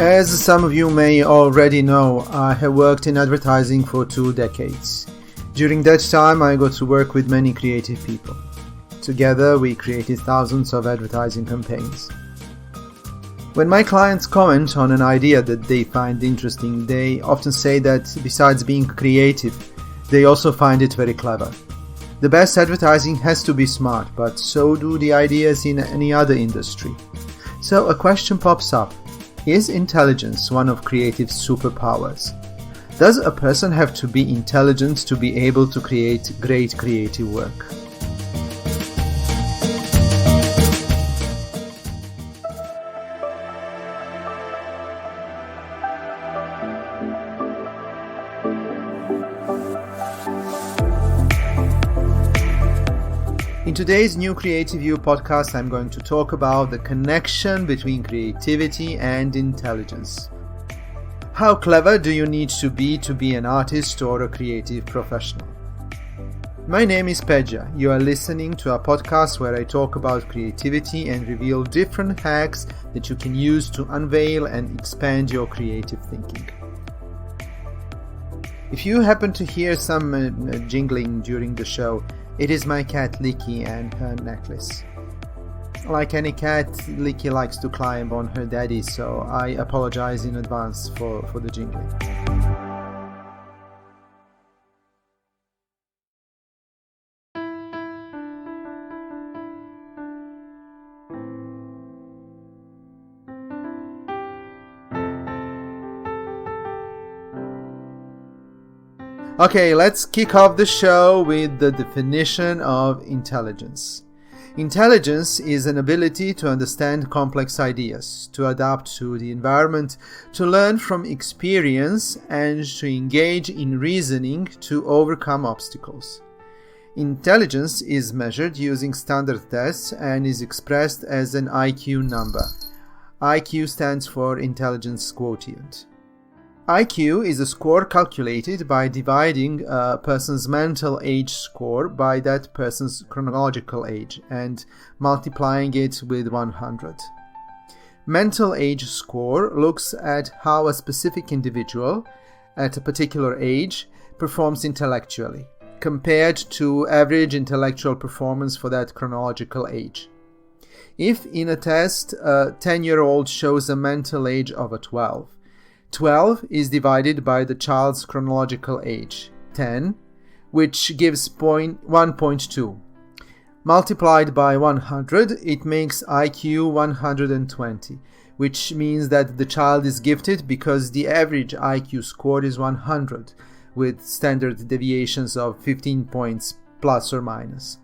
As some of you may already know, I have worked in advertising for 2 decades. During that time, I got to work with many creative people. Together, we created thousands of advertising campaigns. When my clients comment on an idea that they find interesting, they often say that besides being creative, they also find it very clever. The best advertising has to be smart, but so do the ideas in any other industry. So a question pops up. Is intelligence one of creative superpowers? Does a person have to be intelligent to be able to create great creative work? In today's New Creative You podcast, I'm going to talk about the connection between creativity and intelligence. How clever do you need to be an artist or a creative professional? My name is Pedja. You are listening to a podcast where I talk about creativity and reveal different hacks that you can use to unveil and expand your creative thinking. If you happen to hear some jingling during the show, it is my cat Licky and her necklace. Like any cat, Licky likes to climb on her daddy, so I apologize in advance for the jingling. Okay, let's kick off the show with the definition of intelligence. Intelligence is an ability to understand complex ideas, to adapt to the environment, to learn from experience, and to engage in reasoning to overcome obstacles. Intelligence is measured using standard tests and is expressed as an IQ number. IQ stands for Intelligence Quotient. IQ is a score calculated by dividing a person's mental age score by that person's chronological age and multiplying it with 100. Mental age score looks at how a specific individual at a particular age performs intellectually, compared to average intellectual performance for that chronological age. If in a test a 10-year-old shows a mental age of a 12 is divided by the child's chronological age, 10, which gives 1.2. Multiplied by 100, it makes IQ 120, which means that the child is gifted because the average IQ score is 100, with standard deviations of 15 points plus or minus.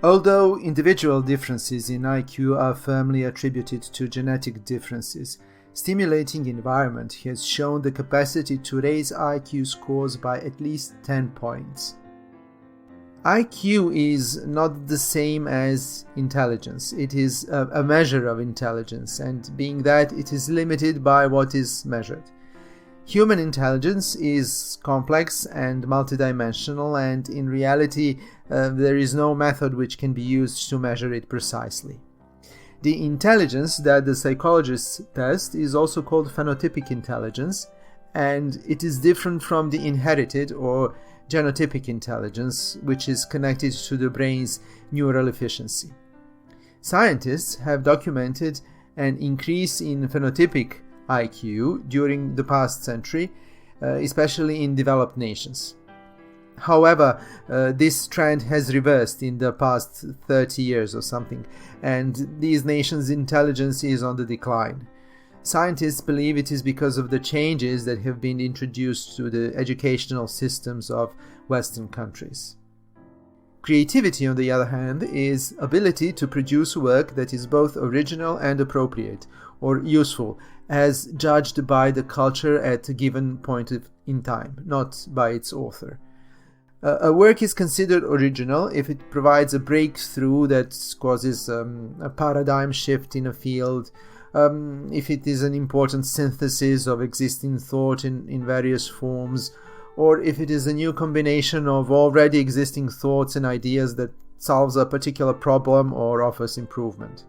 Although individual differences in IQ are firmly attributed to genetic differences, stimulating environment has shown the capacity to raise IQ scores by at least 10 points. IQ is not the same as intelligence. It is a measure of intelligence, and being that, it is limited by what is measured. Human intelligence is complex and multidimensional, and in reality, there is no method which can be used to measure it precisely. The intelligence that the psychologists test is also called phenotypic intelligence, and it is different from the inherited or genotypic intelligence, which is connected to the brain's neural efficiency. Scientists have documented an increase in phenotypic IQ during the past century, especially in developed nations. However, this trend has reversed in the past 30 years or something, and these nations' intelligence is on the decline. Scientists believe it is because of the changes that have been introduced to the educational systems of Western countries. Creativity, on the other hand, is ability to produce work that is both original and appropriate, or useful, as judged by the culture at a given point in time, not by its author. A work is considered original if it provides a breakthrough that causes a paradigm shift in a field, if it is an important synthesis of existing thought in various forms, or if it is a new combination of already existing thoughts and ideas that solves a particular problem or offers improvement.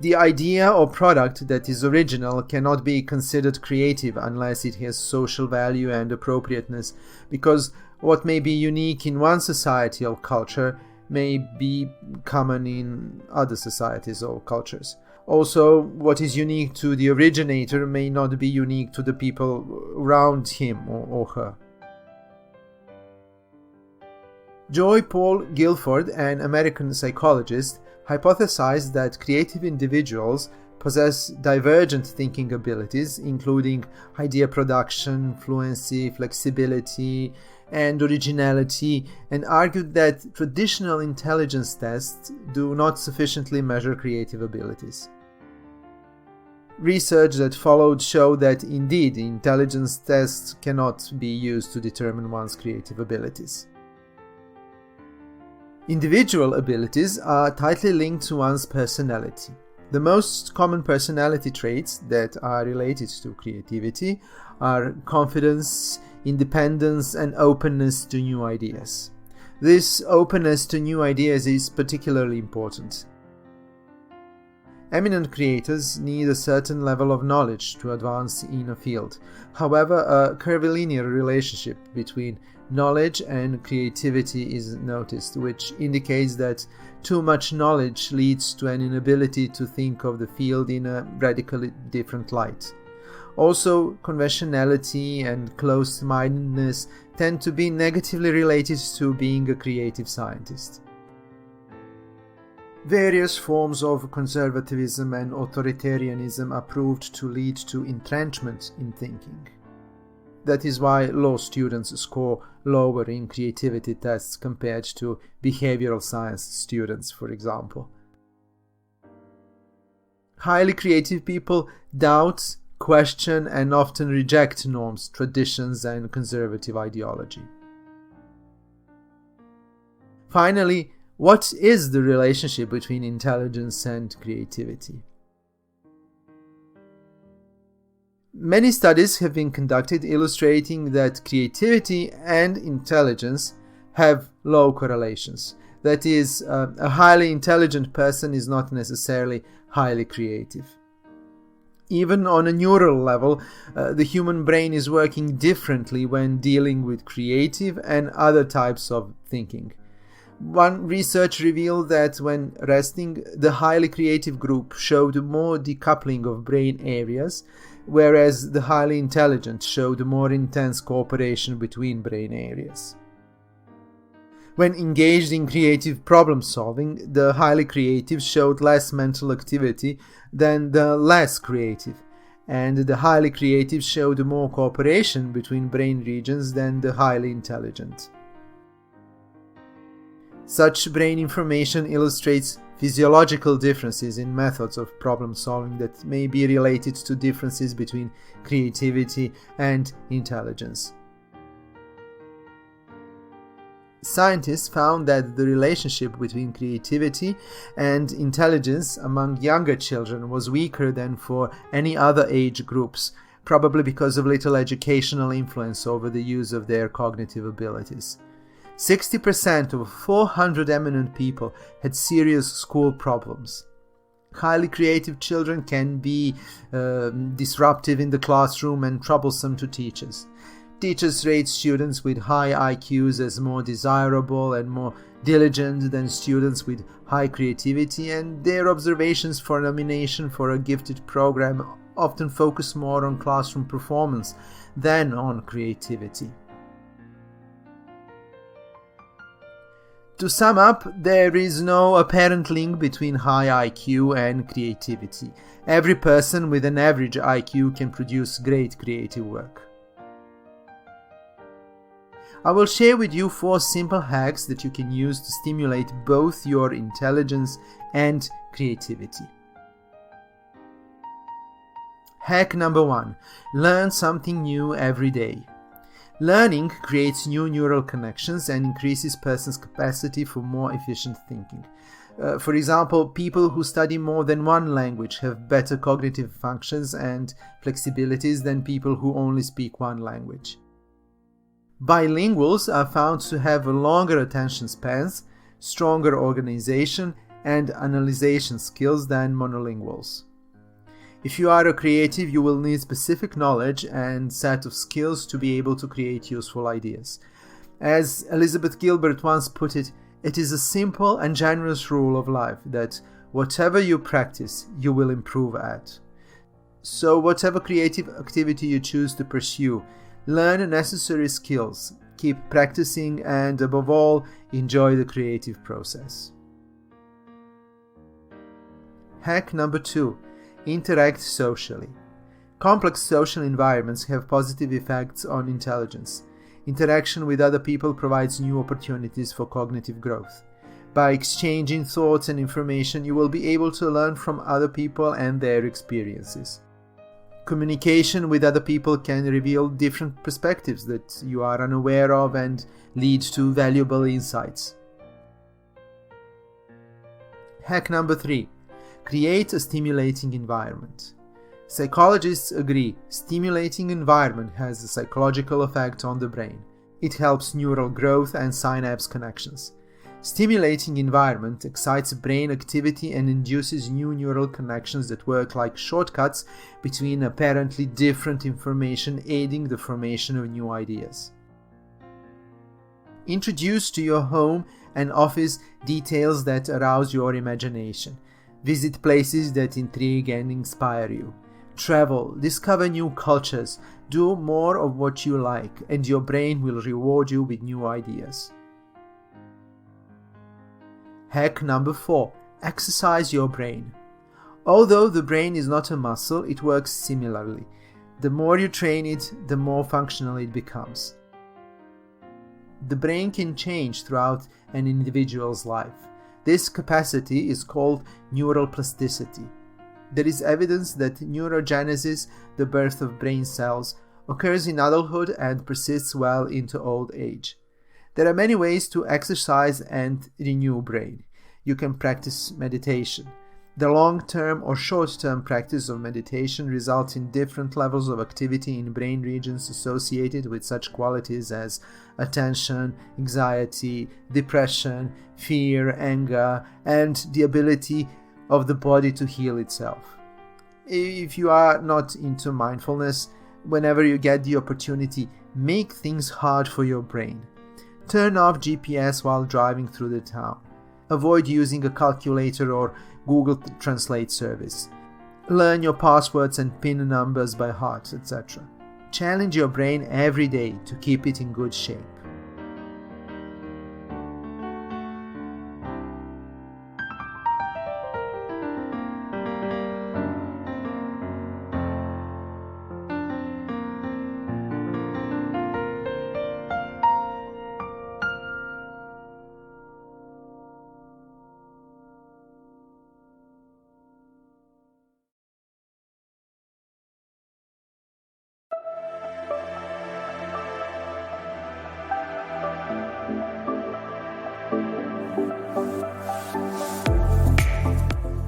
The idea or product that is original cannot be considered creative unless it has social value and appropriateness, because what may be unique in one society or culture may be common in other societies or cultures. Also, what is unique to the originator may not be unique to the people around him or her. Joy Paul Guilford, an American psychologist, hypothesized that creative individuals possess divergent thinking abilities, including idea production, fluency, flexibility, and originality, and argued that traditional intelligence tests do not sufficiently measure creative abilities. Research that followed showed that indeed intelligence tests cannot be used to determine one's creative abilities. Individual abilities are tightly linked to one's personality. The most common personality traits that are related to creativity are confidence, independence, and openness to new ideas. This openness to new ideas is particularly important. Eminent creators need a certain level of knowledge to advance in a field. However, a curvilinear relationship between knowledge and creativity is noticed, which indicates that too much knowledge leads to an inability to think of the field in a radically different light. Also, conventionality and closed-mindedness tend to be negatively related to being a creative scientist. Various forms of conservatism and authoritarianism are proved to lead to entrenchment in thinking. That is why law students score lower in creativity tests compared to behavioral science students, for example. Highly creative people doubt, question, and often reject norms, traditions, and conservative ideology. Finally, what is the relationship between intelligence and creativity? Many studies have been conducted illustrating that creativity and intelligence have low correlations. That is, a highly intelligent person is not necessarily highly creative. Even on a neural level, the human brain is working differently when dealing with creative and other types of thinking. One research revealed that when resting, the highly creative group showed more decoupling of brain areas, whereas the highly intelligent showed more intense cooperation between brain areas. When engaged in creative problem solving, the highly creative showed less mental activity than the less creative, and the highly creative showed more cooperation between brain regions than the highly intelligent. Such brain information illustrates physiological differences in methods of problem solving that may be related to differences between creativity and intelligence. Scientists found that the relationship between creativity and intelligence among younger children was weaker than for any other age groups, probably because of little educational influence over the use of their cognitive abilities. 60% of 400 eminent people had serious school problems. Highly creative children can be disruptive in the classroom and troublesome to teachers. Teachers rate students with high IQs as more desirable and more diligent than students with high creativity, and their observations for nomination for a gifted program often focus more on classroom performance than on creativity. To sum up, there is no apparent link between high IQ and creativity. Every person with an average IQ can produce great creative work. I will share with you 4 simple hacks that you can use to stimulate both your intelligence and creativity. Hack number 1. Learn something new every day. Learning creates new neural connections and increases person's capacity for more efficient thinking. For example, people who study more than one language have better cognitive functions and flexibilities than people who only speak one language. Bilinguals are found to have longer attention spans, stronger organization, and analyzation skills than monolinguals. If you are a creative, you will need specific knowledge and set of skills to be able to create useful ideas. As Elizabeth Gilbert once put it, it is a simple and generous rule of life that whatever you practice, you will improve at. So whatever creative activity you choose to pursue, learn the necessary skills, keep practicing, and above all, enjoy the creative process. Hack number 2. Interact socially. Complex social environments have positive effects on intelligence. Interaction with other people provides new opportunities for cognitive growth. By exchanging thoughts and information, you will be able to learn from other people and their experiences. Communication with other people can reveal different perspectives that you are unaware of and lead to valuable insights. Hack number 3. Create a stimulating environment. Psychologists agree stimulating environment has a psychological effect on the brain. It helps neural growth and synapse connections. Stimulating environment excites brain activity and induces new neural connections that work like shortcuts between apparently different information, aiding the formation of new ideas. Introduce to your home and office details that arouse your imagination. Visit places that intrigue and inspire you. Travel, discover new cultures, do more of what you like, and your brain will reward you with new ideas. Hack number 4. Exercise your brain. Although the brain is not a muscle, it works similarly. The more you train it, the more functional it becomes. The brain can change throughout an individual's life. This capacity is called neural plasticity. There is evidence that neurogenesis, the birth of brain cells, occurs in adulthood and persists well into old age. There are many ways to exercise and renew brain. You can practice meditation. The long-term or short-term practice of meditation results in different levels of activity in brain regions associated with such qualities as attention, anxiety, depression, fear, anger, and the ability of the body to heal itself. If you are not into mindfulness, whenever you get the opportunity, make things hard for your brain. Turn off GPS while driving through the town. Avoid using a calculator or Google Translate service. Learn your passwords and PIN numbers by heart, etc. Challenge your brain every day to keep it in good shape.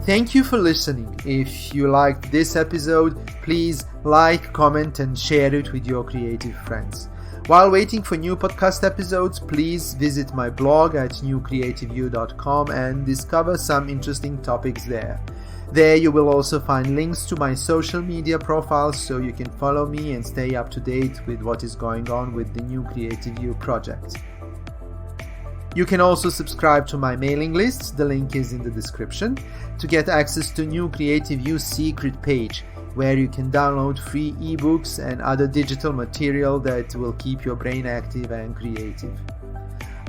Thank you for listening. If you liked this episode, please like, comment, and share it with your creative friends. While waiting for new podcast episodes, please visit my blog at newcreativeyou.com and discover some interesting topics there. There you will also find links to my social media profiles so you can follow me and stay up to date with what is going on with the New Creative You project. You can also subscribe to my mailing list, the link is in the description, to get access to New Creative You secret page, where you can download free ebooks and other digital material that will keep your brain active and creative.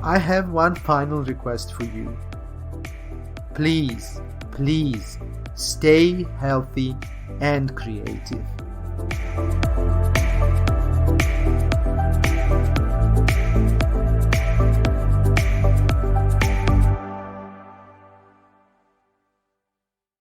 I have one final request for you. Please, stay healthy and creative.